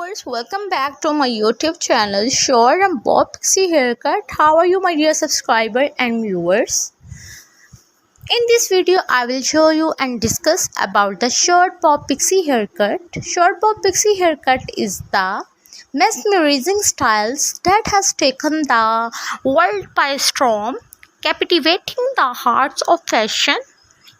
viewers, welcome back to my YouTube channel. Sure, I'm Bob60 haircut. How are you, my dear subscriber and viewers? In this video, I will show you and discuss about the short Bob60 haircut. Short Bob60 haircut is the mesmerizing styles that has taken the world by storm, captivating the hearts of fashion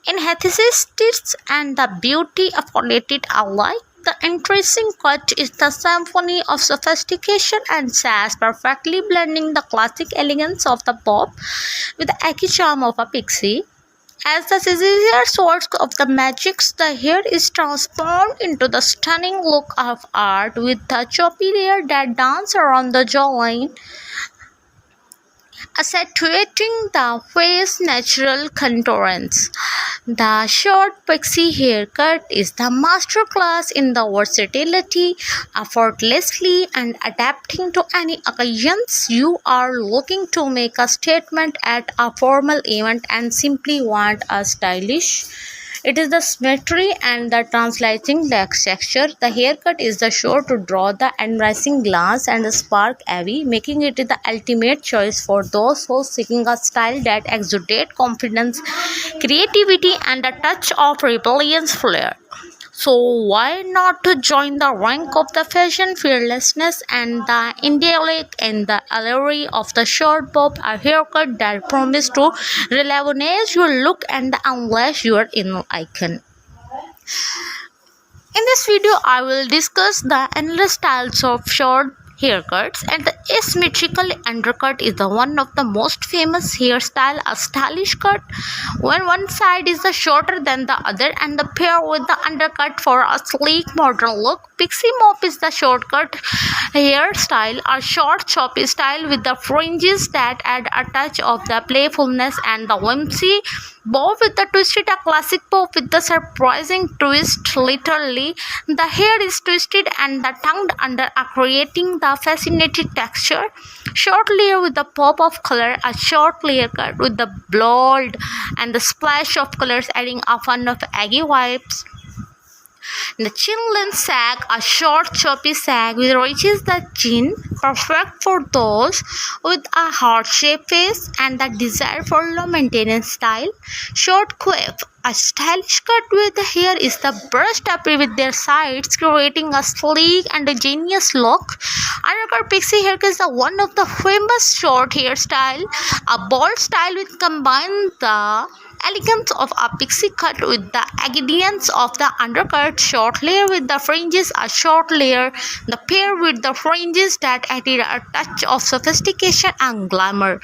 enthusiasts and the beauty affiliated alike. The interesting cut is the symphony of sophistication and sass, perfectly blending the classic elegance of the pop with the eggy charm of a pixie. As the sincere source of the magics, the hair is transformed into the stunning look of art with the choppy hair that dance around the jawline, accentuating the face's natural contours. The short pixie haircut is the masterclass in the versatility, effortlessly and adapting to any occasions. You are looking to make a statement at a formal event and simply want a stylish. It is the symmetry and the translating texture. The haircut is the sure to draw the enticing glance and the spark away, making it the ultimate choice for those who seeking a style that exudes confidence, creativity, and a touch of rebellious flair. So why not to join the rank of the fashion fearlessness and the idyllic and the allure of the short bob, a haircut that promises to revolutionize your look and unleash your inner icon. In this video, I will discuss the endless styles of short haircuts, and the asymmetrical undercut is the one of the most famous hairstyle. A stylish cut when one side is the shorter than the other and the pair with the undercut for a sleek modern look. Pixie mop is the shortcut hairstyle, a short choppy style with the fringes that add a touch of the playfulness and the whimsy. Bob with the twisted, a classic bob with the surprising twist. Literally, the hair is twisted and the tongued under, creating the fascinating texture. Short layer with the pop of color, a short layer cut with the bold and the splash of colors, adding a fun of eggy vibes. The chin length sag, a short choppy sag which reaches the chin, perfect for those with a heart-shaped face and the desire for low maintenance style. Short quiff, a stylish cut where the hair is the brushed up with their sides, creating a sleek and a genius look. Undercut pixie haircut is the one of the famous short hairstyle, a bold style which combines the elegance of a pixie cut with the elegance of the undercut. Short layer with the fringes, a short layer, the pair with the fringes that added a touch of sophistication and glamour.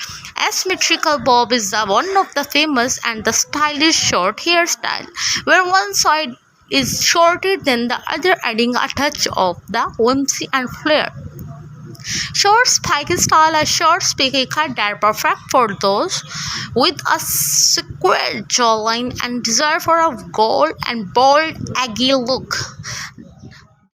Asymmetrical bob is the one of the famous and the stylish short hairstyle, where one side is shorter than the other, adding a touch of the whimsy and flair. Short spiky style, a short spiky cut that perfect for those with a square jawline and desire for a gold and bold eggy look.